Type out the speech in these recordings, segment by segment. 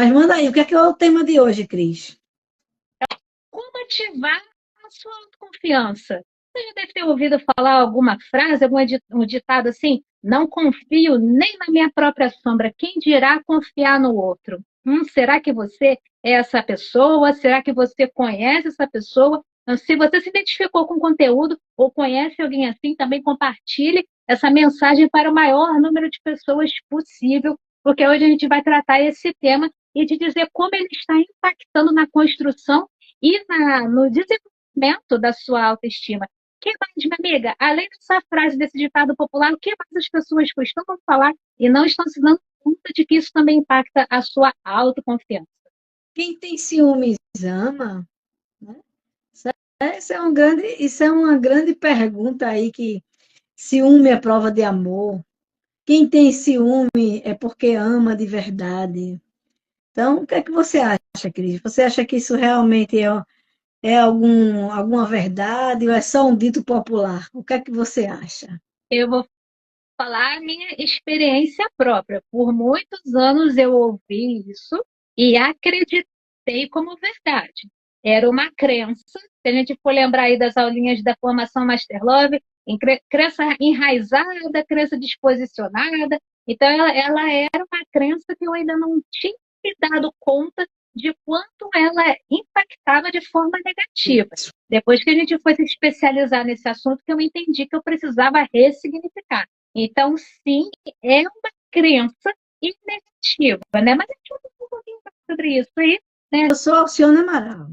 Mas manda aí, o que é o tema de hoje, Cris? Como ativar a sua autoconfiança? Você já deve ter ouvido falar alguma frase, um ditado assim: não confio nem na minha própria sombra, quem dirá confiar no outro? Será que você é essa pessoa? Será que você conhece essa pessoa? Então, se você se identificou com o conteúdo ou conhece alguém assim, também compartilhe essa mensagem para o maior número de pessoas possível, porque hoje a gente vai tratar esse tema e de dizer como ele está impactando na construção e no desenvolvimento da sua autoestima. Que mais, minha amiga? Além dessa frase, desse ditado popular, o que mais as pessoas costumam falar e não estão se dando conta de que isso também impacta a sua autoconfiança? Quem tem ciúmes ama, né? Isso é uma grande pergunta aí que ciúme é prova de amor. Quem tem ciúme é porque ama de verdade. Então, o que é que você acha, Cris? Você acha que isso realmente é alguma verdade ou é só um dito popular? O que é que você acha? Eu vou falar a minha experiência própria. Por muitos anos eu ouvi isso e acreditei como verdade. Era uma crença. Se a gente for lembrar aí das aulinhas da formação Master Love, crença enraizada, crença disposicionada. Então, ela era uma crença que eu ainda não tinha me dado conta de quanto ela impactava de forma negativa. Depois que a gente foi se especializar nesse assunto, que eu entendi que eu precisava ressignificar. Então, sim, é uma crença negativa, né? Mas a gente vai falar um pouquinho mais sobre isso aí, né? Eu sou Alcione Amaral,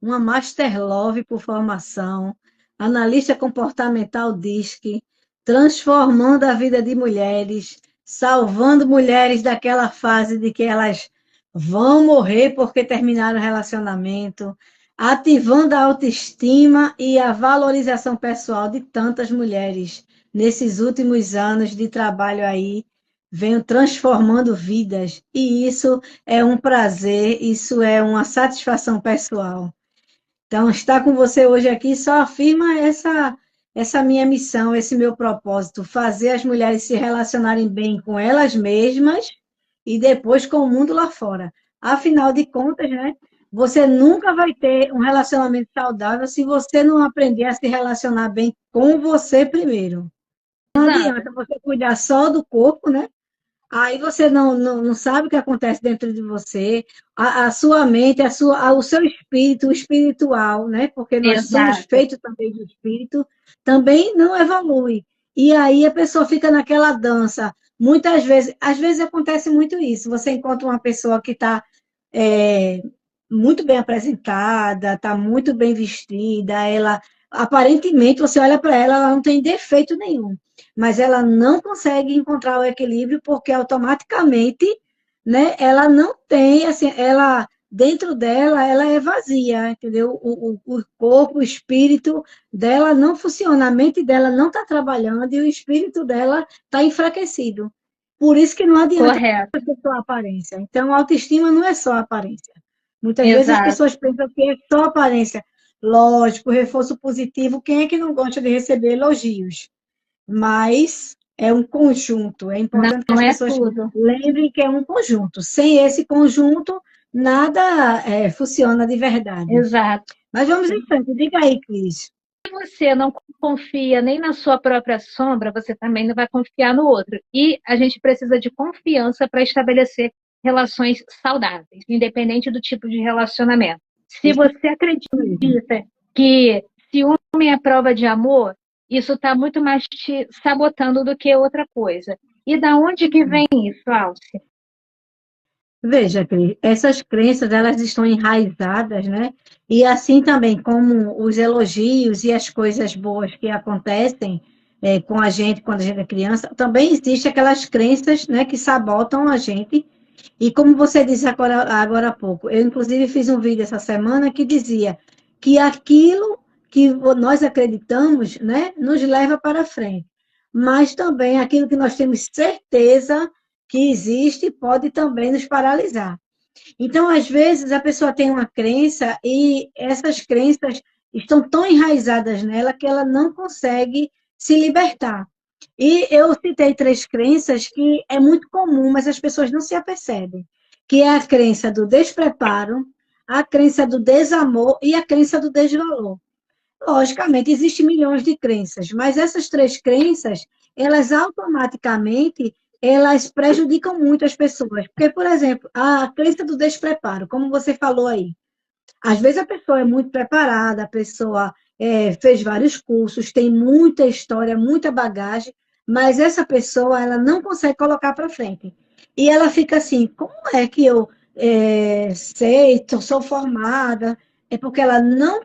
uma Master Love por formação, analista comportamental DISC, transformando a vida de mulheres, salvando mulheres daquela fase de que elas vão morrer porque terminaram o relacionamento, ativando a autoestima e a valorização pessoal de tantas mulheres nesses últimos anos de trabalho aí, venho transformando vidas, e isso é um prazer, isso é uma satisfação pessoal. Então, estar com você hoje aqui só afirma essa minha missão, esse meu propósito, fazer as mulheres se relacionarem bem com elas mesmas e depois com o mundo lá fora. Afinal de contas, né, você nunca vai ter um relacionamento saudável se você não aprender a se relacionar bem com você primeiro. Não Exato. adianta você cuidar só do corpo, né? Aí você não sabe o que acontece dentro de você, a sua mente, o seu espírito, o espiritual, né? Porque nós somos Exato. feitos também de espírito, também não evolui. E aí a pessoa fica naquela dança. Muitas vezes, às vezes acontece muito isso. Você encontra uma pessoa que está muito bem apresentada, está muito bem vestida, ela aparentemente você olha para ela, ela não tem defeito nenhum, mas ela não consegue encontrar o equilíbrio porque automaticamente, né, ela não tem, assim, ela dentro dela, ela é vazia, entendeu? O corpo, o espírito dela não funciona, a mente dela não está trabalhando e o espírito dela está enfraquecido. Por isso que não adianta Correto. ser só aparência. Então, a autoestima não é só aparência. Muitas vezes as Exato. pessoas pensam que é só aparência. Lógico, reforço positivo, quem é que não gosta de receber elogios? Mas é um conjunto. É importante que Não as é pessoas tudo. lembrem que é um conjunto. Sem esse conjunto, nada funciona de verdade. Exato. Mas vamos em frente. Diga aí, Cris. Se você não confia nem na sua própria sombra, você também não vai confiar no outro. E a gente precisa de confiança para estabelecer relações saudáveis, independente do tipo de relacionamento. Se Isso você acredita mesmo. que ciúme é prova de amor, isso está muito mais te sabotando do que outra coisa. E da onde que vem isso, Alce? Veja, Cris, essas crenças, elas estão enraizadas, né? E assim também como os elogios e as coisas boas que acontecem com a gente quando a gente é criança, também existem aquelas crenças, né, que sabotam a gente. E como você disse agora há pouco, eu inclusive fiz um vídeo essa semana que dizia que aquilo que nós acreditamos, né, nos leva para frente. Mas também aquilo que nós temos certeza que existe pode também nos paralisar. Então, às vezes, a pessoa tem uma crença e essas crenças estão tão enraizadas nela que ela não consegue se libertar. E eu citei três crenças que é muito comum, mas as pessoas não se apercebem. que é a crença do despreparo, a crença do desamor e a crença do desvalor. Logicamente, existem milhões de crenças, mas essas três crenças, elas automaticamente, elas prejudicam muito as pessoas. Porque, por exemplo, a crença do despreparo, como você falou aí, às vezes a pessoa é muito preparada, a pessoa fez vários cursos, tem muita história, muita bagagem, mas essa pessoa ela não consegue colocar para frente. E ela fica assim, como é que eu sei, sou formada? É porque ela não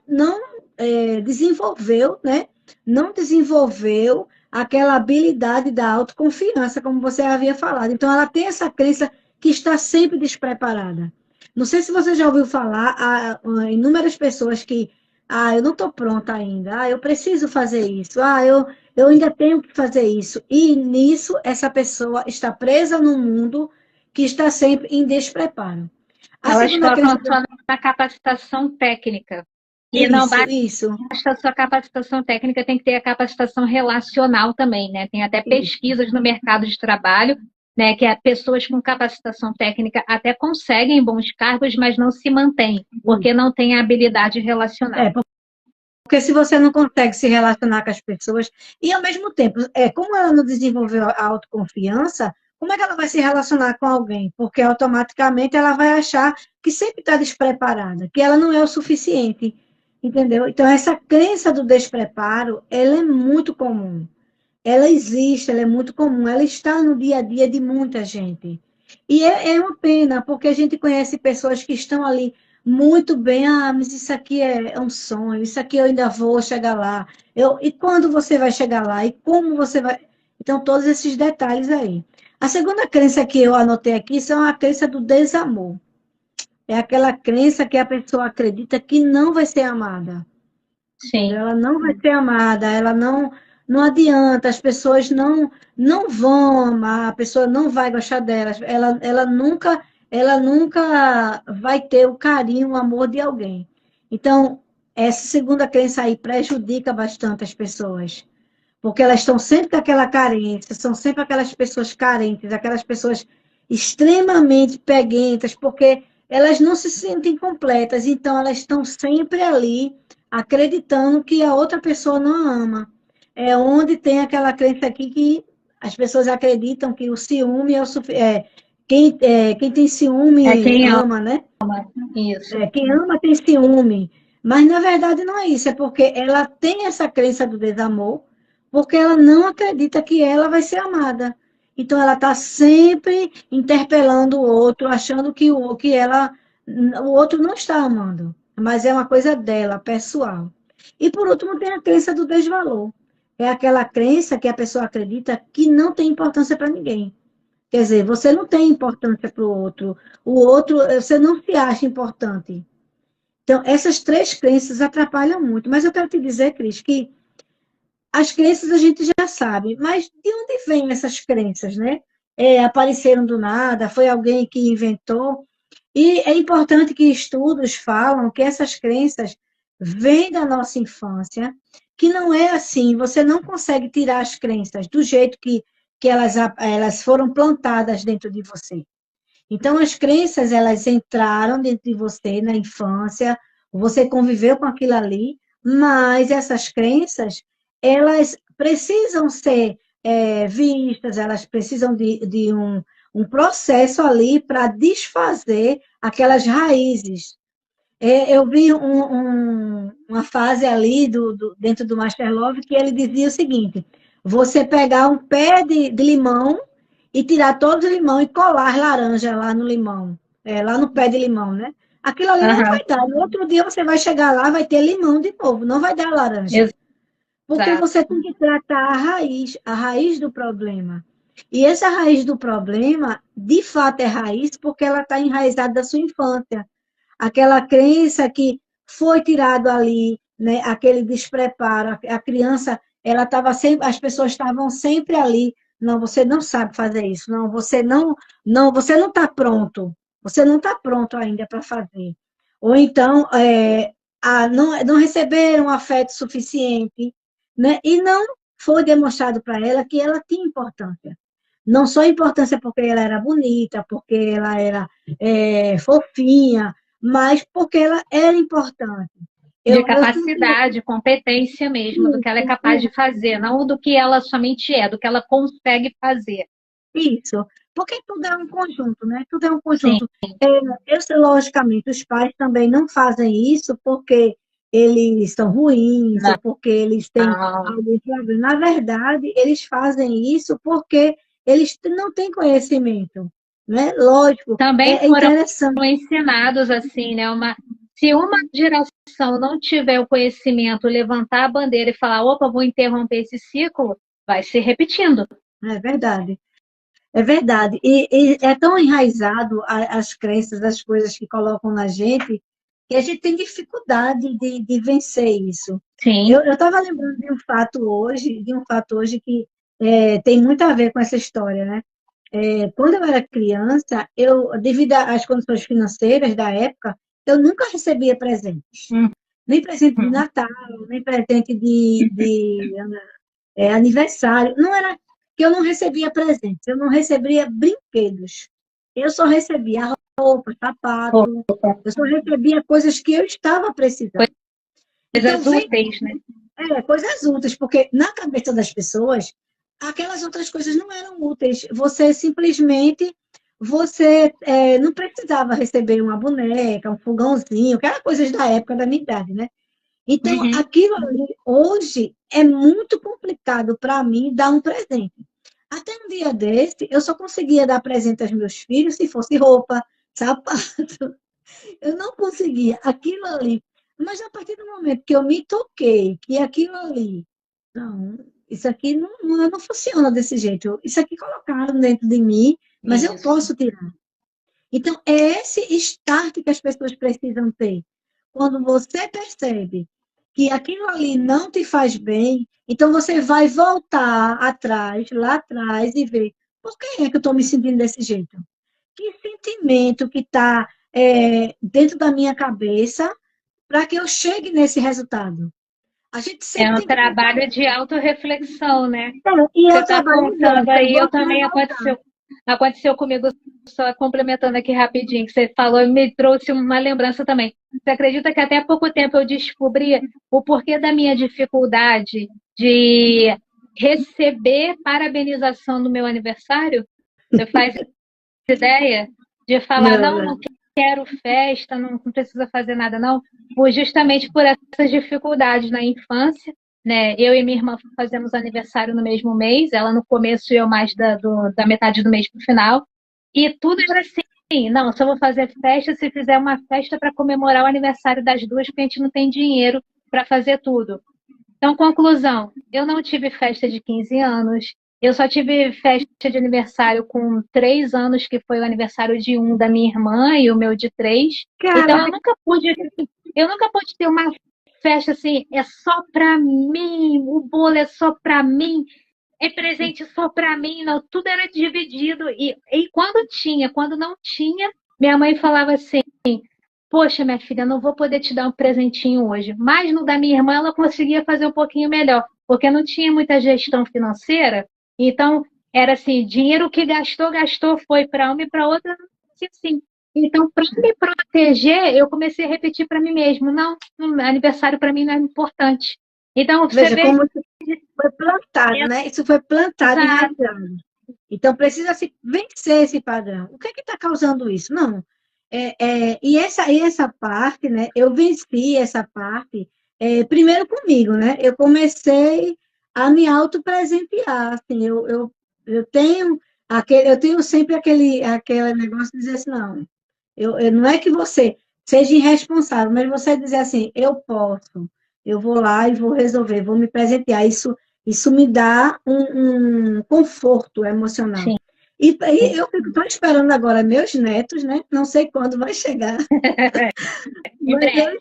desenvolveu, né? Não desenvolveu aquela habilidade da autoconfiança, como você havia falado. Então, ela tem essa crença que está sempre despreparada. Não sei se você já ouviu falar, há inúmeras pessoas que, eu não estou pronta ainda, eu preciso fazer isso, eu ainda tenho que fazer isso. E nisso, essa pessoa está presa num mundo que está sempre em despreparo. A Elas segunda focam crença. só na capacitação técnica. E não Isso, basta isso, a sua capacitação técnica, tem que ter a capacitação relacional também, né? Tem até isso. pesquisas no mercado de trabalho, né, que pessoas com capacitação técnica até conseguem bons cargos, mas não se mantêm, porque não têm a habilidade relacional. Porque se você não consegue se relacionar com as pessoas, e ao mesmo tempo, como ela não desenvolveu a autoconfiança, como é que ela vai se relacionar com alguém? Porque automaticamente ela vai achar que sempre está despreparada, que ela não é o suficiente, entendeu? Então, essa crença do despreparo, ela é muito comum. Ela existe, ela é muito comum, ela está no dia a dia de muita gente. E é uma pena, porque a gente conhece pessoas que estão ali muito bem, mas isso aqui é um sonho, isso aqui eu ainda vou chegar lá. E quando você vai chegar lá? E como você vai. Então, todos esses detalhes aí. A segunda crença que eu anotei aqui são a crença do desamor. É aquela crença que a pessoa acredita que não vai ser amada. Entendeu? Sim. Ela não vai ser amada, ela não adianta, as pessoas não vão amar, a pessoa não vai gostar delas, ela nunca vai ter o carinho, o amor de alguém. Então, essa segunda crença aí prejudica bastante as pessoas, porque elas estão sempre com aquela carência, são sempre aquelas pessoas carentes, aquelas pessoas extremamente peguentas, porque elas não se sentem completas, então elas estão sempre ali acreditando que a outra pessoa não a ama. É onde tem aquela crença aqui que as pessoas acreditam que o ciúme é o quem tem É ciúme quem ama ama, né? isso. Quem ama tem ciúme. Mas, na verdade, não é isso. É porque ela tem essa crença do desamor, porque ela não acredita que ela vai ser amada. Então, ela está sempre interpelando o outro, achando o outro não está amando. Mas é uma coisa dela, pessoal. E, por último, tem a crença do desvalor. É aquela crença que a pessoa acredita que não tem importância para ninguém. Quer dizer, você não tem importância para o outro, você não se acha importante. Então, essas três crenças atrapalham muito. Mas eu quero te dizer, Cris, que as crenças a gente já sabe, mas de onde vêm essas crenças, né? Apareceram do nada, foi alguém que inventou. E é importante que estudos falam que essas crenças vêm da nossa infância, que não é assim, você não consegue tirar as crenças do jeito que elas foram plantadas dentro de você. Então, as crenças, elas entraram dentro de você na infância, você conviveu com aquilo ali, mas essas crenças, elas precisam ser vistas, elas precisam de um processo ali para desfazer aquelas raízes. Eu vi uma fase ali dentro do Master Love que ele dizia o seguinte: você pegar um pé de limão e tirar todos os limão e colar laranja lá no limão, lá no pé de limão, né? Aquilo ali não Aham. vai dar. No outro dia você vai chegar lá, vai ter limão de novo, não vai dar laranja. Porque Exato. você tem que tratar a raiz do problema. E essa raiz do problema, de fato, é raiz porque ela está enraizada da sua infância. Aquela crença que foi tirado ali, né, aquele despreparo, a criança, ela estava sempre, as pessoas estavam sempre ali, não, você não sabe fazer isso, não, você não está pronto, você não está pronto ainda para fazer. Ou então, não receberam afeto suficiente, né, e não foi demonstrado para ela que ela tinha importância. não só a importância porque ela era bonita, porque ela era fofinha, mas porque ela era importante. De Eu sempre capacidade, competência mesmo, do que ela é capaz de fazer, não do que ela somente é, do que ela consegue fazer. isso, porque tudo é um conjunto, né? Tudo é um Sim, conjunto. Eu sei, logicamente, os pais também não fazem isso porque eles são ruins ou porque eles têm não. algum problema. Na verdade, eles fazem isso porque eles não têm conhecimento, né? Lógico, Também é foram interessante. ensinados assim, né? Se uma geração não tiver o conhecimento, levantar a bandeira e falar, opa, vou interromper esse ciclo, vai se repetindo. É verdade. É verdade. E é tão enraizado as crenças, as coisas que colocam na gente, que a gente tem dificuldade de vencer isso. Sim. Eu estava lembrando de um fato hoje que tem muito a ver com essa história, né? Quando eu era criança, devido às condições financeiras da época, eu nunca recebia presentes. Nem presente de Uhum. Natal, nem presente de aniversário. Não era que eu não recebia presentes, eu não recebia brinquedos. Eu só recebia roupa, sapato, eu só recebia coisas que eu estava precisando. Então, Coisas vem úteis, né? coisas úteis, porque na cabeça das pessoas, aquelas outras coisas não eram úteis. Você simplesmente, não precisava receber uma boneca, um fogãozinho, aquelas coisas da época da minha idade, né? Então, Uhum. aquilo ali, hoje, é muito complicado para mim dar um presente. Até um dia desse, eu só conseguia dar presente aos meus filhos se fosse roupa, sapato. Eu não conseguia. Aquilo ali. Mas a partir do momento que eu me toquei, que aquilo ali, não, isso aqui não funciona desse jeito. Isso aqui colocaram dentro de mim, mas eu Isso. posso tirar. Então, é esse start que as pessoas precisam ter. Quando você percebe que aquilo ali não te faz bem, então você vai voltar atrás, lá atrás, e ver por que é que eu estou me sentindo desse jeito? Que sentimento que está dentro da minha cabeça para que eu chegue nesse resultado? A gente É sempre um tem que tentar. trabalho de autorreflexão, né? E Você eu está trabalho de contando ótica, aí, eu você vai também voltar. aconteceu comigo, só complementando aqui rapidinho, que você falou e me trouxe uma lembrança também. Você acredita que até há pouco tempo eu descobri o porquê da minha dificuldade de receber parabenização no meu aniversário? Você faz ideia de falar, Não, não, não. não quero festa, não precisa fazer nada, não, justamente por essas dificuldades na infância, né? Eu e minha irmã fazemos aniversário no mesmo mês, ela no começo e eu mais da metade do mês para o final, e tudo era assim, não, só vou fazer festa se fizer uma festa para comemorar o aniversário das duas, porque a gente não tem dinheiro para fazer tudo. Então, conclusão, eu não tive festa de 15 anos, eu só tive festa de aniversário com 3 anos, que foi o aniversário de um da minha irmã e o meu de 3. Então, Cara, eu nunca pude ter uma festa assim, é só para mim, o bolo é só para mim, é presente só para mim, não, tudo era dividido. E quando não tinha, minha mãe falava assim, poxa, minha filha, não vou poder te dar um presentinho hoje. Mas no da minha irmã ela conseguia fazer um pouquinho melhor, porque não tinha muita gestão financeira. Então, era assim, dinheiro que gastou, gastou, foi para uma e para outra, não sei assim. Então, para me proteger, eu comecei a repetir para mim mesmo, não, aniversário para mim não é importante. Então, você veja vê, como isso foi plantado, né? Isso foi plantado, exato, enraizado. Então, precisa se vencer esse padrão. O que é que está causando isso? Não. E essa parte, né? Eu venci essa parte, primeiro comigo, né? Eu comecei a me autopresentear. Assim, eu tenho eu tenho sempre aquele negócio de dizer assim, não, não é que você seja irresponsável, mas você dizer assim, eu posso, eu vou lá e vou resolver, vou me presentear. Isso me dá um conforto emocional. sim. E eu estou esperando agora meus netos, né? Não sei quando vai chegar, Em mas breve.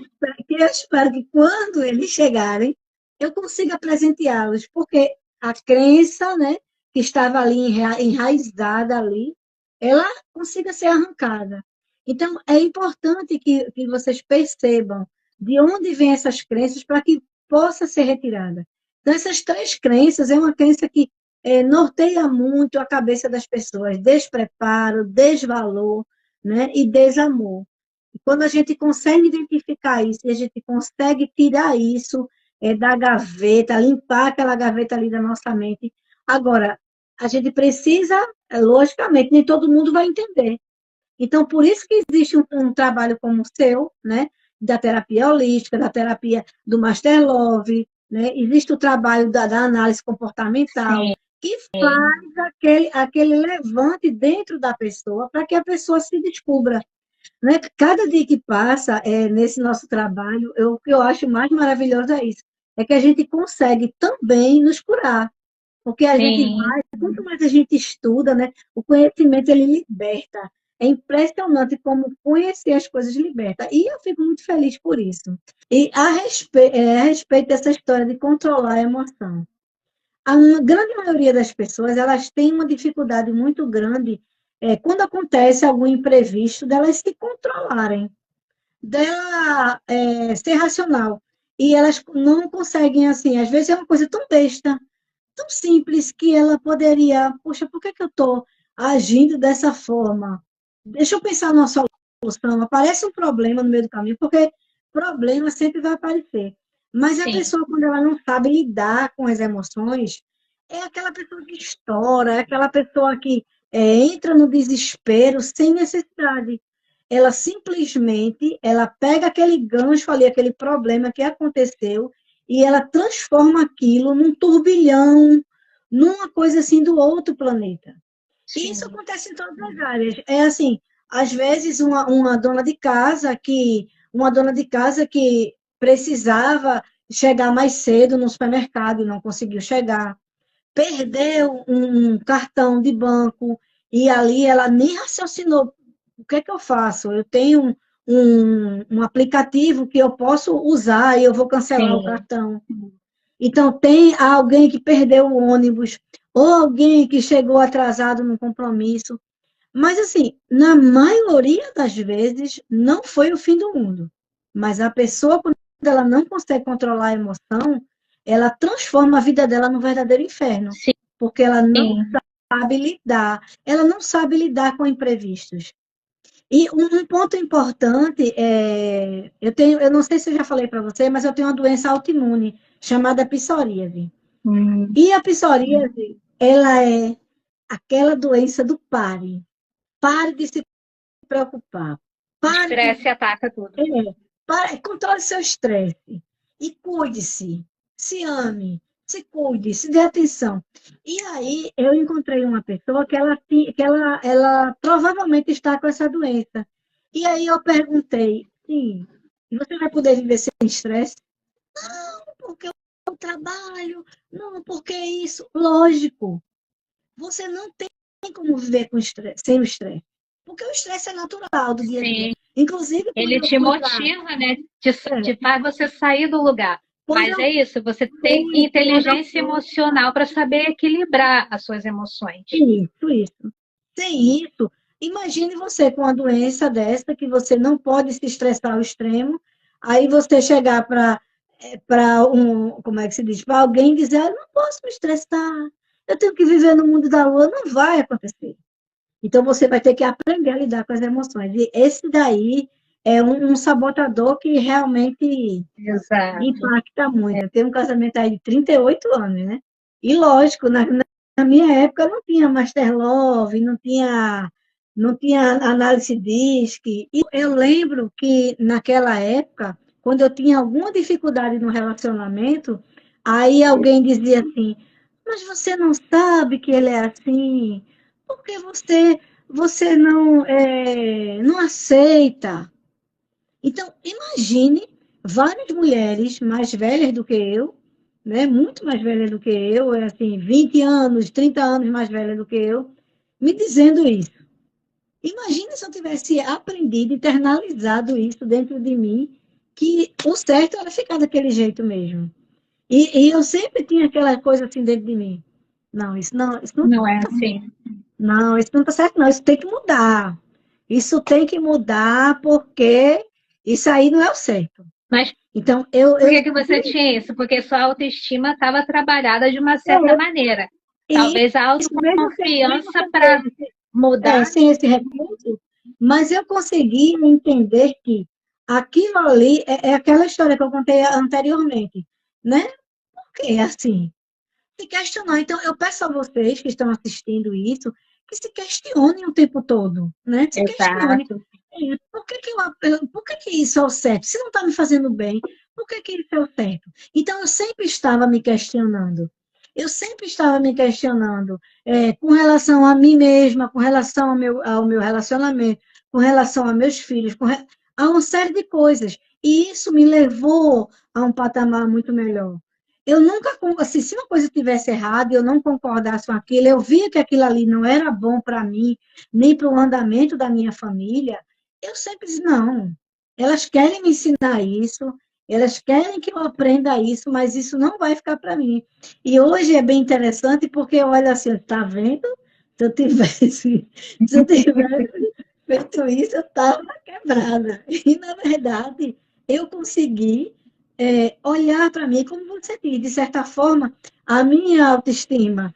eu espero que quando eles chegarem, eu consiga presenteá-los, porque a crença, né, que estava ali enraizada ali, ela consiga ser arrancada. Então, é importante que vocês percebam de onde vêm essas crenças para que possa ser retirada. Então, essas três crenças é uma crença que norteia muito a cabeça das pessoas, despreparo, desvalor, né, e desamor. E quando a gente consegue identificar isso, e a gente consegue tirar isso da gaveta, limpar aquela gaveta ali da nossa mente. Agora, a gente precisa, logicamente, nem todo mundo vai entender. Então, por isso que existe um trabalho como o seu, né, da terapia holística, da terapia do Master Love, né, existe o trabalho da análise comportamental, Sim, que faz aquele levante dentro da pessoa para que a pessoa se descubra. Né? Cada dia que passa nesse nosso trabalho, o que eu acho mais maravilhoso é isso, é que a gente consegue também nos curar, porque a gente sim, vai, quanto mais a gente estuda, né, o conhecimento ele liberta. É impressionante como conhecer as coisas liberta. E eu fico muito feliz por isso. E a respeito dessa história de controlar a emoção, a grande maioria das pessoas, elas têm uma dificuldade muito grande quando acontece algum imprevisto, delas se controlarem, dela ser racional. E elas não conseguem, assim, às vezes é uma coisa tão besta, tão simples, que ela poderia, poxa, por que que eu estou agindo dessa forma? Deixa eu pensar numa solução. Aparece um problema no meio do caminho, porque problema sempre vai aparecer. Mas a sim, pessoa, quando ela não sabe lidar com as emoções, é aquela pessoa que estoura, é aquela pessoa que entra no desespero sem necessidade. Ela simplesmente, ela pega aquele gancho ali, aquele problema que aconteceu, e ela transforma aquilo num turbilhão, numa coisa assim do outro planeta. E isso sim, acontece em todas as áreas. É assim, às vezes uma dona de casa que precisava chegar mais cedo no supermercado e não conseguiu chegar, perdeu um cartão de banco e ali ela nem raciocinou. O que é que eu faço? Eu tenho um aplicativo que eu posso usar e eu vou cancelar o sim, cartão. Então, tem alguém que perdeu o ônibus, ou alguém que chegou atrasado no compromisso. Mas, assim, na maioria das vezes, não foi o fim do mundo. Mas a pessoa, quando ela não consegue controlar a emoção, ela transforma a vida dela num verdadeiro inferno. Porque ela não sim. sabe lidar. Ela não sabe lidar com imprevistos. E um ponto importante eu não sei se eu já falei para você, mas eu tenho uma doença autoimune chamada psoríase. Hum. E a psoríase, ela é aquela doença do pare. Pare de se preocupar. O Pare de estresse ataca tudo. controle seu estresse e cuide-se, se ame, se cuide, se dê atenção. E aí eu encontrei uma pessoa que ela provavelmente está com essa doença. E aí eu perguntei, sim, você vai poder viver sem estresse? Não, porque eu trabalho, não, porque isso. Lógico, você não tem como viver com estresse, sem o estresse. Porque o estresse é natural do dia a dia. Sim, Inclusive, quando ele eu te fui para. motiva, né? De faz você sair do lugar. Quando Mas eu é isso, você tem fui, quando eu inteligência fui. emocional para saber equilibrar as suas emoções. Isso, isso. Sem isso, imagine você com uma doença dessa, que você não pode se estressar ao extremo, aí você chegar como é que se diz, para alguém dizer, eu não posso me estressar, eu tenho que viver no mundo da lua, não vai acontecer. Então você vai ter que aprender a lidar com as emoções. E esse daí é um sabotador que realmente Exato. impacta muito. Eu tenho um casamento aí de 38 anos, né? E lógico, na minha época não tinha Master Love, não tinha análise DISC. E eu lembro que naquela época, quando eu tinha alguma dificuldade no relacionamento, aí alguém dizia assim, mas você não sabe que ele é assim, porque você não aceita. Então, imagine várias mulheres mais velhas do que eu, né, muito mais velhas do que eu, assim, 20 anos, 30 anos mais velhas do que eu, me dizendo isso. Imagine se eu tivesse aprendido, internalizado isso dentro de mim, que o certo era ficar daquele jeito mesmo. E eu sempre tinha aquela coisa assim dentro de mim. Não, isso não Não é tá certo. assim. Não, isso não está certo, não. Isso tem que mudar. Isso tem que mudar porque isso aí não é o certo. Mas Então, eu, por eu que que você tinha isso? Porque sua autoestima estava trabalhada de uma certa maneira. E Talvez a isso mesmo autoconfiança sem para mudar. sem esse recurso, mas eu consegui entender que aquilo ali é aquela história que eu contei anteriormente, né? Porque assim, se questionar. Então, eu peço a vocês que estão assistindo isso, que se questionem o tempo todo, né? Se questione. Exato. Por que que isso é o certo? Se não está me fazendo bem, por que que isso é o certo? Então, eu sempre estava me questionando. Eu sempre estava me questionando com relação a mim mesma, com relação ao meu relacionamento, com relação a meus filhos, a uma série de coisas. E isso me levou a um patamar muito melhor. Eu nunca, assim, se uma coisa estivesse errada e eu não concordasse com aquilo, eu via que aquilo ali não era bom para mim, nem para o andamento da minha família, eu sempre disse, não, elas querem me ensinar isso, elas querem que eu aprenda isso, mas isso não vai ficar para mim. E hoje é bem interessante porque eu olho assim, tá vendo? Se eu tivesse feito isso, eu estava quebrada. E, na verdade, eu consegui olhar para mim, como você diz, de certa forma, a minha autoestima.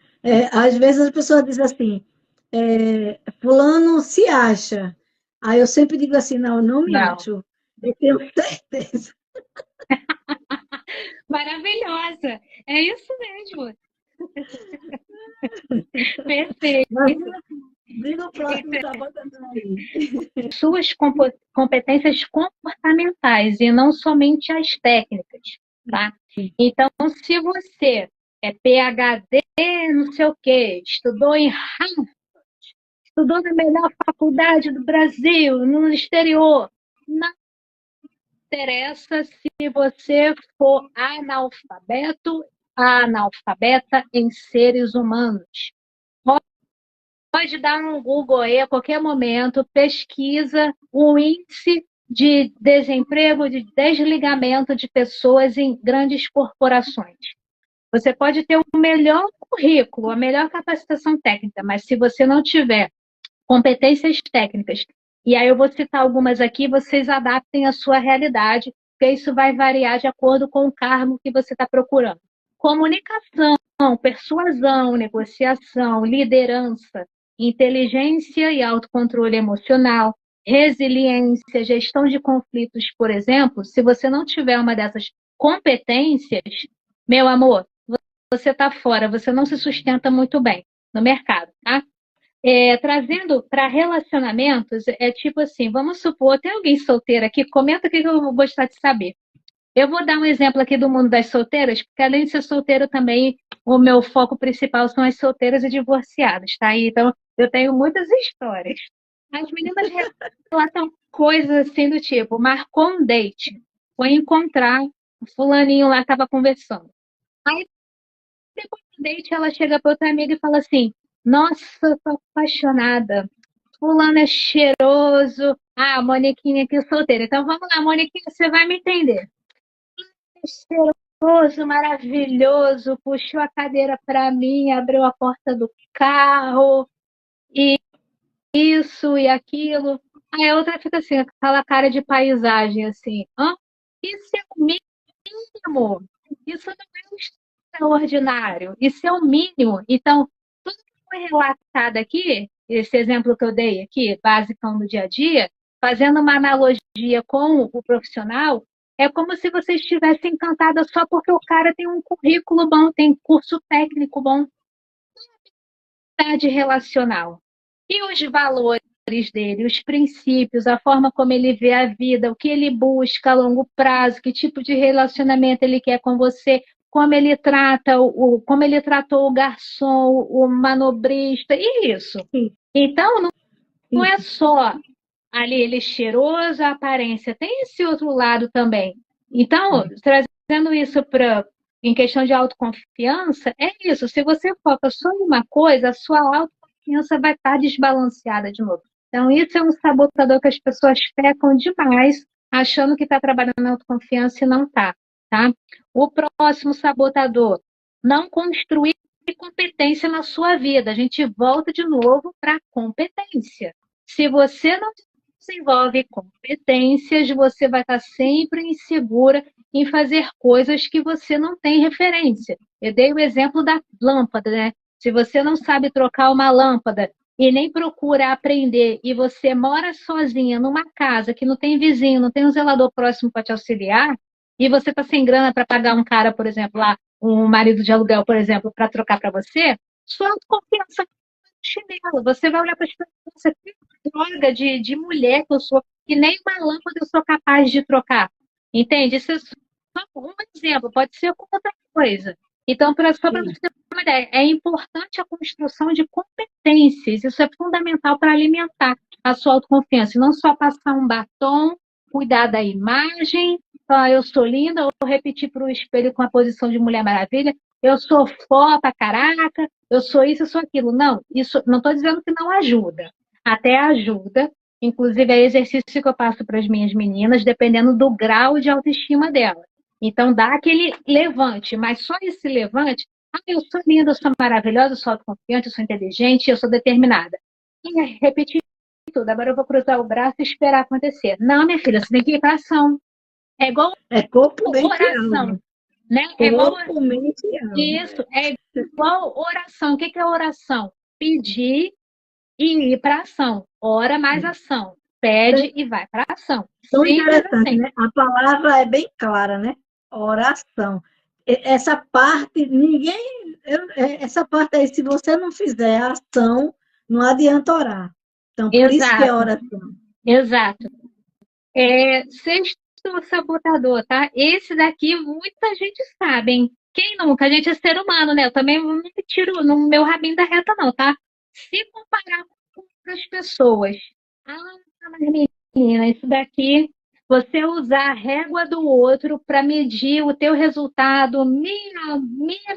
Às vezes as pessoas dizem assim, fulano se acha. Aí eu sempre digo assim, não, eu não me Não. acho. Eu tenho certeza. Maravilhosa. É isso mesmo. Mas Perfeito. diga o próximo sabotador aí. Suas competências comportamentais e não somente as técnicas, tá? Então, se você é PhD, não sei o quê, estudou em Harvard, estudou na melhor faculdade do Brasil, no exterior, não interessa se você for analfabeta em seres humanos. Pode dar um Google aí a qualquer momento, pesquisa o índice de desemprego, de desligamento de pessoas em grandes corporações. Você pode ter o melhor currículo, a melhor capacitação técnica, mas se você não tiver competências técnicas, e aí eu vou citar algumas aqui, vocês adaptem a sua realidade, porque isso vai variar de acordo com o cargo que você está procurando. Comunicação, persuasão, negociação, liderança, inteligência e autocontrole emocional, resiliência, gestão de conflitos, por exemplo, se você não tiver uma dessas competências, meu amor, você está fora, você não se sustenta muito bem no mercado, tá? Trazendo para relacionamentos, é tipo assim, vamos supor, tem alguém solteiro aqui? Comenta o que eu vou gostar de saber. Eu vou dar um exemplo aqui do mundo das solteiras, porque além de ser solteiro também, o meu foco principal são as solteiras e divorciadas, tá? Então, eu tenho muitas histórias. As meninas relatam coisas assim do tipo, marcou um date, foi encontrar, o fulaninho lá estava conversando. Aí, depois do date, ela chega para outra amiga e fala assim, nossa, eu tô apaixonada. Fulano é cheiroso. Ah, a Moniquinha aqui solteira. Então vamos lá, Moniquinha, você vai me entender. Cheiroso, maravilhoso, puxou a cadeira para mim, abriu a porta do carro, e isso e aquilo. Aí a outra fica assim, com aquela cara de paisagem, assim, hã? Isso é o mínimo, isso não é o extraordinário, isso é o mínimo. Então, tudo que foi relatado aqui, esse exemplo que eu dei aqui, basicão do dia a dia, fazendo uma analogia com o profissional, é como se você estivesse encantada só porque o cara tem um currículo bom, tem curso técnico bom, relacional. E os valores dele, os princípios, a forma como ele vê a vida, o que ele busca a longo prazo, que tipo de relacionamento ele quer com você, como ele trata como ele tratou o garçom, o manobrista, e isso. Então, não é só ali ele cheiroso, a aparência, tem esse outro lado também. Então, trazendo isso em questão de autoconfiança, é isso. Se você foca só em uma coisa, a sua autoconfiança vai estar desbalanceada de novo. Então, isso é um sabotador que as pessoas pecam demais, achando que está trabalhando na autoconfiança e não está. Tá? O próximo sabotador, não construir competência na sua vida. A gente volta de novo para a competência. Se você não desenvolve competências, você vai estar sempre insegura em fazer coisas que você não tem referência. Eu dei o exemplo da lâmpada, né? Se você não sabe trocar uma lâmpada e nem procura aprender, e você mora sozinha numa casa que não tem vizinho, não tem um zelador próximo para te auxiliar, e você está sem grana para pagar um cara, por exemplo, lá, um marido de aluguel, por exemplo, para trocar para você, sua autoconfiança vai no chinelo. Você vai olhar para as pessoas, que droga de mulher que eu sou, que nem uma lâmpada eu sou capaz de trocar. Entende? Isso é só um exemplo, pode ser com outra coisa. Então, só para você ter uma ideia, é importante a construção de competências, isso é fundamental para alimentar a sua autoconfiança, e não só passar um batom, cuidar da imagem, eu sou linda, ou repetir para o espelho com a posição de Mulher Maravilha, eu sou foda pra caraca, eu sou isso, eu sou aquilo. Não, isso não estou dizendo que não ajuda, até ajuda, inclusive é exercício que eu passo para as minhas meninas, dependendo do grau de autoestima delas. Então, dá aquele levante, mas só esse levante, eu sou linda, eu sou maravilhosa, eu sou autoconfiante, eu sou inteligente, eu sou determinada. E repetir tudo, agora eu vou cruzar o braço e esperar acontecer. Não, minha filha, você tem que ir para ação. É igual corpo, mente e oração, alma. né? É igual Corpo, mente e alma. isso, é igual oração. O que é oração? Pedir e ir para ação. Ora mais ação. Pede e vai para ação. Tão Simples interessante, assim. né? A palavra é bem clara, né? Oração. Essa parte, essa parte aí, se você não fizer a ação, não adianta orar. Então, por isso que é Exato, oração. exato. Sexto sabotador, tá? Esse daqui muita gente sabe, hein? Quem nunca? A gente é ser humano, né? Eu também não me tiro no meu rabinho da reta, não, tá? Se comparar com outras pessoas. Ah, mas menina, isso daqui, você usar a régua do outro para medir o teu resultado, minha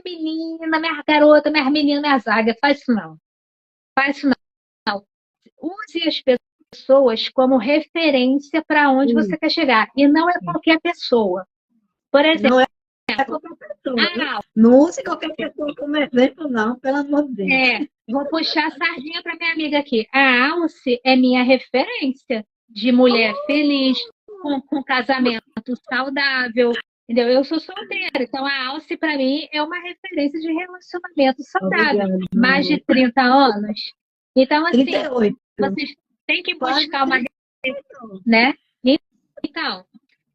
menina, minha garota, minha menina, minha zaga, faz isso não. Faz isso não. Use as pessoas como referência para onde você quer chegar. E não é qualquer pessoa. Por exemplo, Não é qualquer pessoa, né? Não use qualquer pessoa como exemplo, não, pelo amor de Deus. vou puxar a sardinha para minha amiga aqui. A Alce é minha referência de mulher feliz, com casamento saudável. Entendeu? Eu sou solteira, então a Alce, para mim, é uma referência de relacionamento saudável. Obrigada, Mais de 30 anos. Então, assim, 38. vocês têm que Quase buscar uma. 38. Né? Então,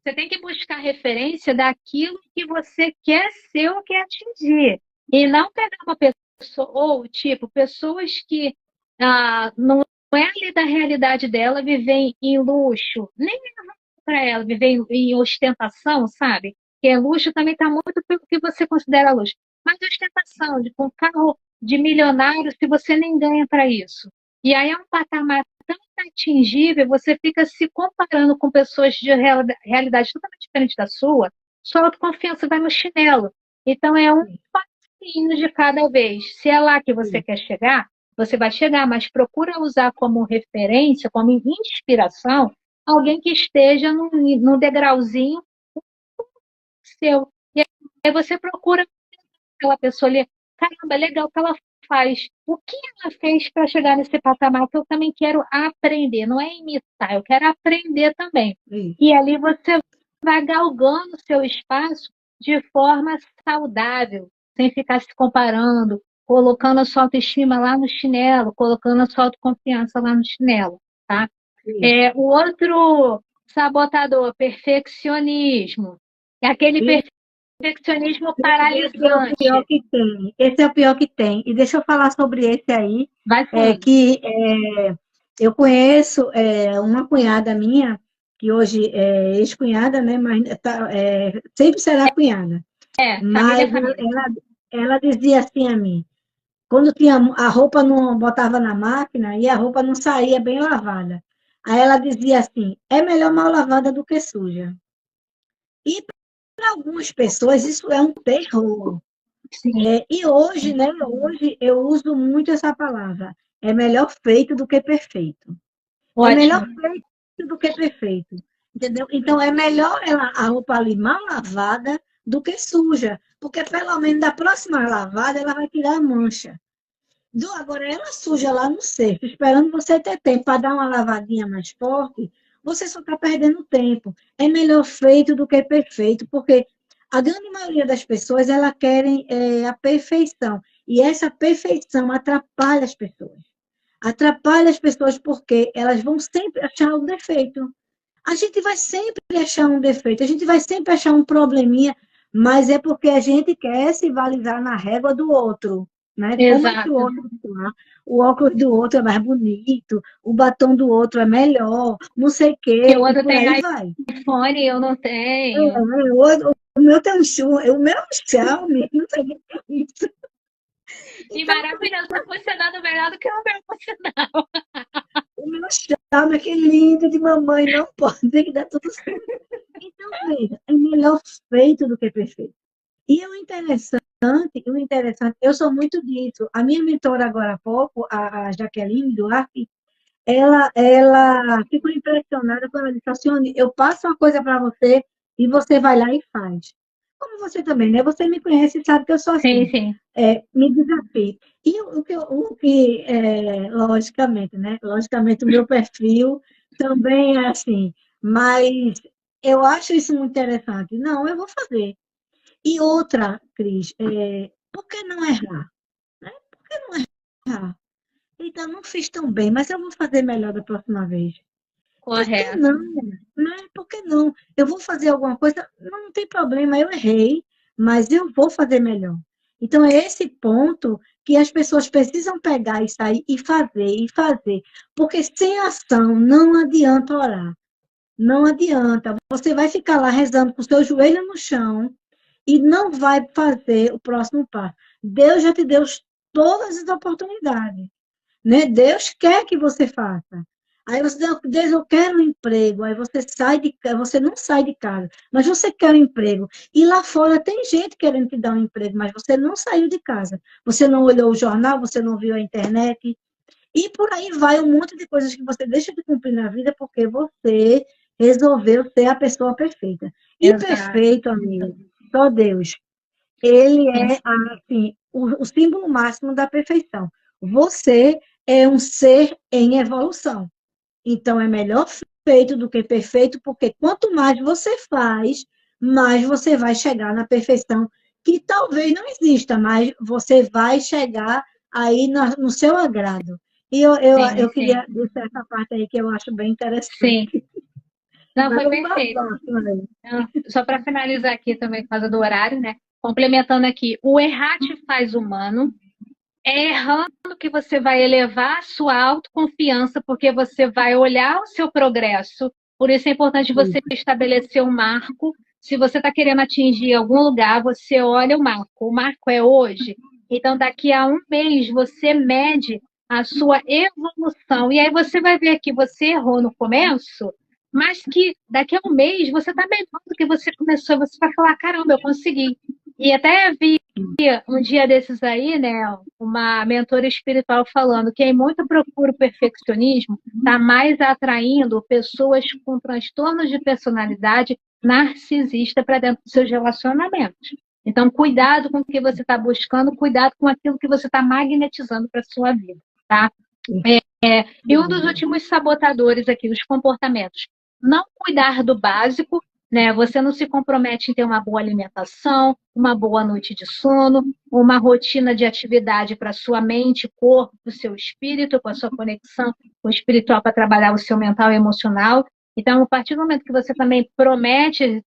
você tem que buscar referência daquilo que você quer ser ou quer atingir. E não pegar uma pessoa, ou tipo, pessoas que não é ali da realidade dela viver em luxo, nem para ela viver em ostentação, sabe? Porque luxo também está muito pelo que você considera luxo. Mas ostentação, de um carro de milionário, se você nem ganha para isso. E aí é um patamar tão inatingível, você fica se comparando com pessoas de realidade totalmente diferente da sua autoconfiança vai no chinelo. Então é um passinho de cada vez. Se é lá que você quer chegar, você vai chegar, mas procura usar como referência, como inspiração, alguém que esteja num degrauzinho seu. E aí você procura aquela pessoa ali, caramba, legal que ela faz. O que ela fez para chegar nesse patamar que eu também quero aprender? Não é imitar, eu quero aprender também. E ali você vai galgando o seu espaço de forma saudável, sem ficar se comparando, colocando a sua autoestima lá no chinelo, colocando a sua autoconfiança lá no chinelo, tá? O outro sabotador, perfeccionismo. É aquele perfeccionismo paralisante. Esse é o pior que tem. Esse é o pior que tem. E deixa eu falar sobre esse aí, eu conheço uma cunhada minha, que hoje é ex-cunhada, né? Mas sempre será cunhada. Mas ela dizia assim a mim, quando tinha a roupa não botava na máquina e a roupa não saía bem lavada. Aí ela dizia assim, é melhor mal lavada do que suja. E para algumas pessoas isso é um terror. E hoje, né? Hoje eu uso muito essa palavra. É melhor feito do que perfeito. Ótimo. É melhor feito do que perfeito. Entendeu? Então é melhor a roupa ali mal lavada do que suja. Porque pelo menos da próxima lavada ela vai tirar a mancha. Agora ela suja lá no cesto, esperando você ter tempo para dar uma lavadinha mais forte, você só está perdendo tempo. É melhor feito do que perfeito, porque a grande maioria das pessoas, elas querem a perfeição. E essa perfeição atrapalha as pessoas. Atrapalha as pessoas porque elas vão sempre achar um defeito. A gente vai sempre achar um defeito, a gente vai sempre achar um probleminha, mas é porque a gente quer se balizar na régua do outro, né? Como é que o Exato. outro está? O óculos do outro é mais bonito, o batom do outro é melhor, não sei o Que o quê, e outro por aí tem vai. iPhone e eu não tenho. O meu tem o meu é um Xiaomi, não sei o que é isso. E Então, maravilhoso, tá funcionando melhor do que o meu funcional. o meu Xiaomi, que lindo de mamãe, não pode, tem que dar tudo certo. Então, veja, é melhor feito do que perfeito. E o interessante, eu sou muito disso. A minha mentora agora há pouco, a Jaqueline Duarte, ela ficou impressionada quando ela disse, Alcione, eu passo uma coisa para você e você vai lá e faz. Como você também, né? Você me conhece e sabe que eu sou Sim, assim. sim. Me desafio. E logicamente, né? Logicamente, o meu perfil também é assim. Mas eu acho isso muito interessante. Não, eu vou fazer. E outra, Cris, por que não errar? Né? Por que não errar? Então, não fiz tão bem, mas eu vou fazer melhor da próxima vez. Por que Correto. não? Né? Por que não? Eu vou fazer alguma coisa, não tem problema, eu errei, mas eu vou fazer melhor. Então, é esse ponto que as pessoas precisam pegar e sair e fazer. Porque sem ação não adianta orar. Não adianta. Você vai ficar lá rezando com o seu joelho no chão e não vai fazer o próximo passo. Deus já te deu todas as oportunidades, né? Deus quer que você faça. Aí você diz, Deus, eu quero um emprego. Aí você sai de casa, você não sai de casa, mas você quer um emprego. E lá fora tem gente querendo te dar um emprego, mas você não saiu de casa. Você não olhou o jornal, você não viu a internet. E por aí vai um monte de coisas que você deixa de cumprir na vida porque você resolveu ser a pessoa perfeita. E Exato. perfeito, amigo, só Deus. Ele Sim. é, assim, o símbolo máximo da perfeição. Você é um ser em evolução. Então, é melhor feito do que perfeito, porque quanto mais você faz, mais você vai chegar na perfeição, que talvez não exista, mas você vai chegar aí no seu agrado. E eu Sim, sim. queria dizer essa parte aí que eu acho bem Sim. interessante. Não, foi Vamos para a perfeito. próxima aí. Então, só para finalizar aqui também, por causa do horário, né? Complementando aqui, o errar te faz humano. É errando que você vai elevar a sua autoconfiança, porque você vai olhar o seu progresso. Por isso é importante você estabelecer um marco. Se você está querendo atingir algum lugar, você olha o marco. O marco é hoje. Então, daqui a um mês, você mede a sua evolução. E aí você vai ver que você errou no começo, mas que daqui a um mês você está melhor do que você começou. Você vai falar: caramba, eu consegui. E até vi um dia desses aí, né, uma mentora espiritual falando que quem muito procura o perfeccionismo está mais atraindo pessoas com transtornos de personalidade narcisista para dentro dos seus relacionamentos. Então, cuidado com o que você está buscando, cuidado com aquilo que você está magnetizando para a sua vida, tá? E um dos últimos sabotadores aqui, os comportamentos. Não cuidar do básico, né? Você não se compromete em ter uma boa alimentação, uma boa noite de sono, uma rotina de atividade para sua mente, corpo, seu espírito, com a sua conexão com o espiritual para trabalhar o seu mental e emocional. Então, a partir do momento que você também promete,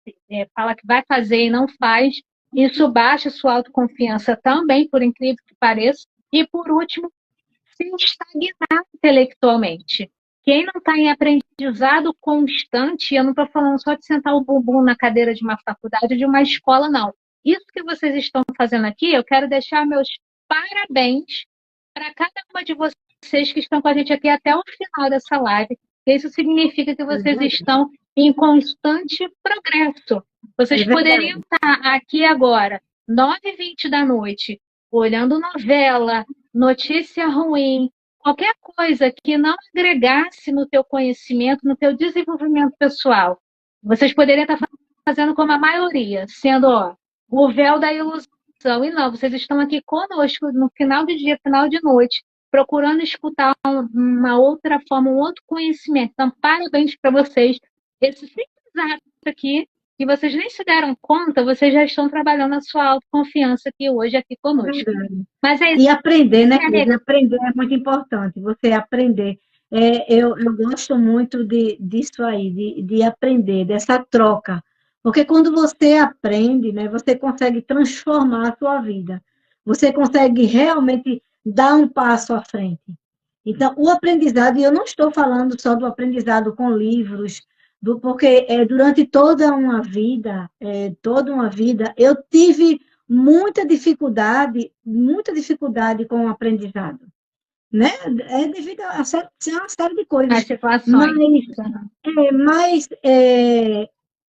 fala que vai fazer e não faz, isso baixa sua autoconfiança também, por incrível que pareça. E, por último, se estagnar intelectualmente. Quem não está em aprendizado constante, eu não estou falando só de sentar o bumbum na cadeira de uma faculdade, de uma escola, não. Isso que vocês estão fazendo aqui, eu quero deixar meus parabéns para cada uma de vocês que estão com a gente aqui até o final dessa live. Isso significa que vocês estão em constante progresso. É Vocês poderiam verdade. estar aqui agora, 9h20 da noite, olhando novela, notícia ruim, qualquer coisa que não agregasse no teu conhecimento, no teu desenvolvimento pessoal. Vocês poderiam estar fazendo como a maioria, sendo o véu da ilusão. E não, vocês estão aqui conosco no final de dia, final de noite, procurando escutar uma outra forma, um outro conhecimento. Então, parabéns para vocês. Esse simples ato aqui e vocês nem se deram conta, vocês já estão trabalhando a sua autoconfiança aqui hoje, aqui conosco. Verdade. Mas é E aprender, né, é Cris? Aprender é muito importante, você aprender. Eu gosto muito disso aí, de aprender, dessa troca. Porque quando você aprende, né, você consegue transformar a sua vida. Você consegue realmente dar um passo à frente. Então, o aprendizado, e eu não estou falando só do aprendizado com livros, porque durante toda uma vida, eu tive muita dificuldade com o aprendizado, né? É devido uma série de coisas. as situações. Mas,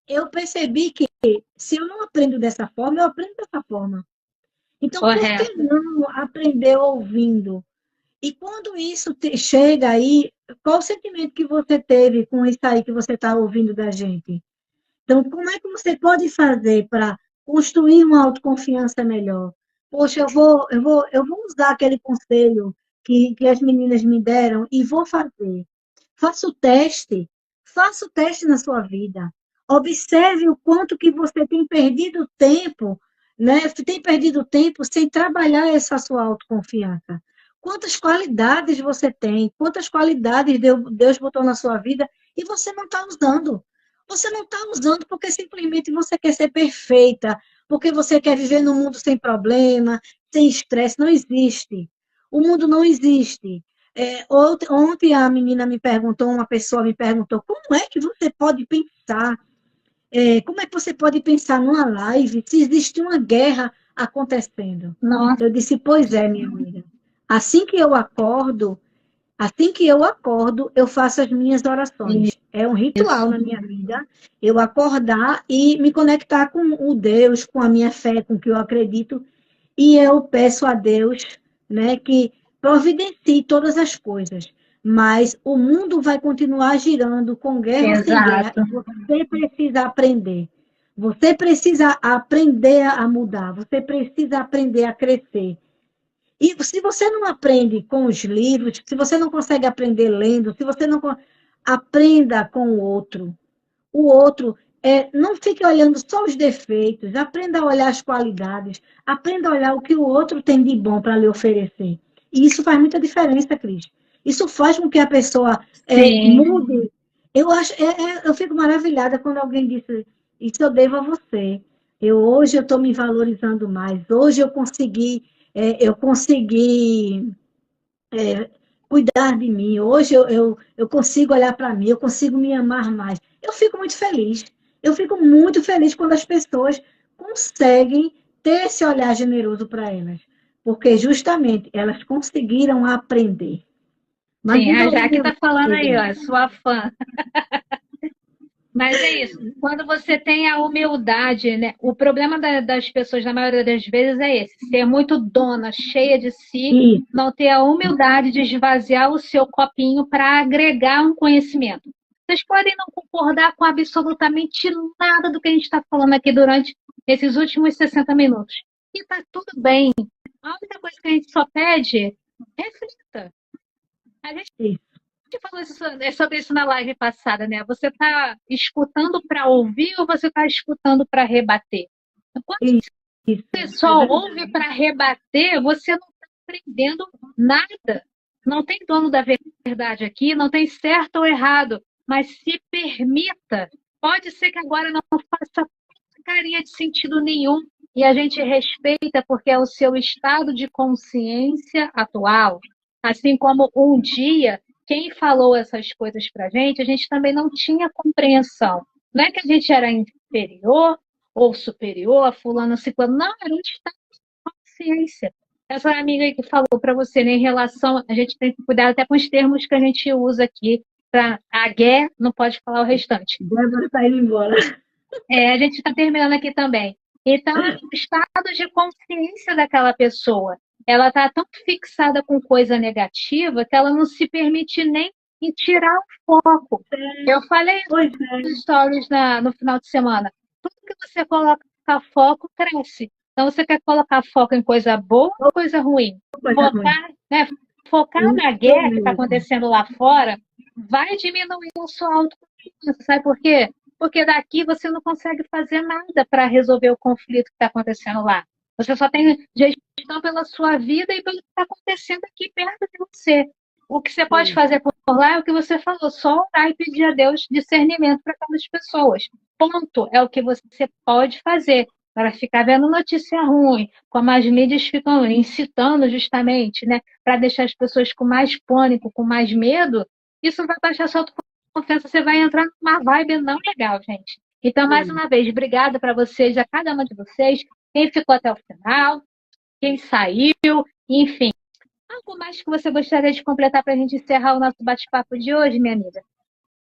eu percebi que se eu não aprendo dessa forma, eu aprendo dessa forma. Então, por que Correto. não aprender ouvindo? E quando isso chega aí, qual o sentimento que você teve com isso aí que você está ouvindo da gente? Então, como é que você pode fazer para construir uma autoconfiança melhor? Poxa, eu vou usar aquele conselho que as meninas me deram e vou fazer. Faça o teste. Faça o teste na sua vida. Observe o quanto que você tem perdido tempo, né? Tem perdido tempo sem trabalhar essa sua autoconfiança. Quantas qualidades você tem, quantas qualidades Deus botou na sua vida e você não está usando. Você não está usando porque simplesmente você quer ser perfeita, porque você quer viver num mundo sem problema, sem estresse. Não existe. O mundo não existe. Ontem a menina me perguntou, uma pessoa me perguntou, como é que você pode pensar? Como é que você pode pensar numa live se existe uma guerra acontecendo? Nossa, Eu disse, pois é, minha amiga. Assim que eu acordo, Assim que eu acordo, eu faço as minhas orações. É um ritual isso. na minha vida, eu acordar e me conectar com o Deus, com a minha fé, com o que eu acredito, e eu peço a Deus, né, que providencie todas as coisas. Mas o mundo vai continuar girando com guerra ou sem guerra, Exato. e você precisa aprender. Você precisa aprender a mudar, você precisa aprender a crescer. E se você não aprende com os livros, se você não consegue aprender lendo, se você não aprenda com o outro não fique olhando só os defeitos, aprenda a olhar as qualidades, aprenda a olhar o que o outro tem de bom para lhe oferecer. E isso faz muita diferença, Cris. Isso faz com que a pessoa Sim. mude. Eu fico maravilhada quando alguém diz, isso eu devo a você. Hoje eu estou me valorizando mais. Hoje eu consegui cuidar de mim. Hoje eu consigo olhar para mim, eu consigo me amar mais. Eu fico muito feliz. Eu fico muito feliz quando as pessoas conseguem ter esse olhar generoso para elas, porque justamente elas conseguiram aprender. Mas Sim, diga a aí, Jaque minha está falando aí, amiga. ó, sua fã. Mas é isso. Quando você tem a humildade, né? O problema das pessoas, na maioria das vezes, é esse: ser muito dona, cheia de si, Isso, não ter a humildade de esvaziar o seu copinho para agregar um conhecimento. Vocês podem não concordar com absolutamente nada do que a gente está falando aqui durante esses últimos 60 minutos. E está tudo bem. A única coisa que a gente só pede é reflita. A gente isso, falou sobre isso na live passada, né? Você está escutando para ouvir ou você está escutando para rebater? Quando isso, você é só ouve verdade. para rebater, você não está aprendendo nada. Não tem dono da verdade aqui, não tem certo ou errado, mas se permita. Pode ser que agora não faça carinha de sentido nenhum e a gente respeita porque é o seu estado de consciência atual. Assim como um dia quem falou essas coisas para a gente também não tinha compreensão. Não é que a gente era inferior ou superior a fulano, ciclano, não, era um estado de consciência. Essa amiga aí que falou para você, né, em relação, a gente tem que cuidar até com os termos que a gente usa aqui, para a gué não pode falar o restante. Débora está indo embora. A gente está terminando aqui também. Então, é o estado de consciência daquela pessoa. Ela está tão fixada com coisa negativa que ela não se permite nem em tirar o foco. Eu falei Pois é, nos stories no final de semana. Tudo que você coloca foco cresce. Então, você quer colocar foco em coisa boa ou coisa ruim? coisa ruim. Focar, né, focar na Isso guerra que está mesmo. acontecendo lá fora vai diminuir a sua autoconfiança. Sabe por quê? porque daqui você não consegue fazer nada para resolver o conflito que está acontecendo lá. Você só tem gestão pela sua vida e pelo que está acontecendo aqui perto de você. O que você pode fazer por lá é o que você falou, só orar e pedir a Deus discernimento para aquelas pessoas. Ponto. É o que você pode fazer. Para ficar vendo notícia ruim, como as mídias ficam incitando justamente, né, para deixar as pessoas com mais pânico, com mais medo, isso vai baixar sua autoconfiança, você vai entrar numa vibe não legal, gente. Então, mais uma vez, obrigada para vocês, a cada uma de vocês, quem ficou até o final, quem saiu, enfim. Algo mais que você gostaria de completar para a gente encerrar o nosso bate-papo de hoje, minha amiga?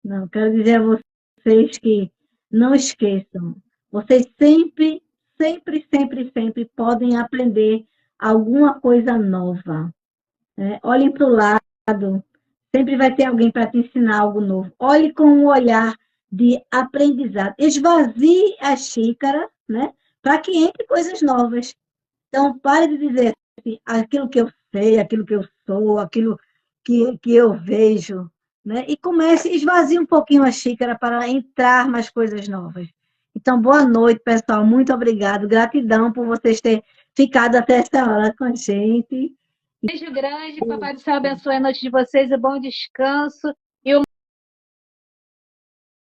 Não, quero dizer a vocês que não esqueçam, vocês sempre, sempre, sempre, sempre podem aprender alguma coisa nova. Né? Olhem para o lado, sempre vai ter alguém para te ensinar algo novo. Olhe com um olhar de aprendizado. Esvazie a xícara, né? Para que entre coisas novas. Então, pare de dizer assim, aquilo que eu sei, aquilo que eu sou, aquilo que eu vejo, né? E comece, esvazie um pouquinho a xícara para entrar mais coisas novas. Então, boa noite, pessoal. Muito obrigado. Gratidão por vocês terem ficado até essa hora com a gente. Beijo grande, Papai do Céu abençoe a noite de vocês e bom descanso. E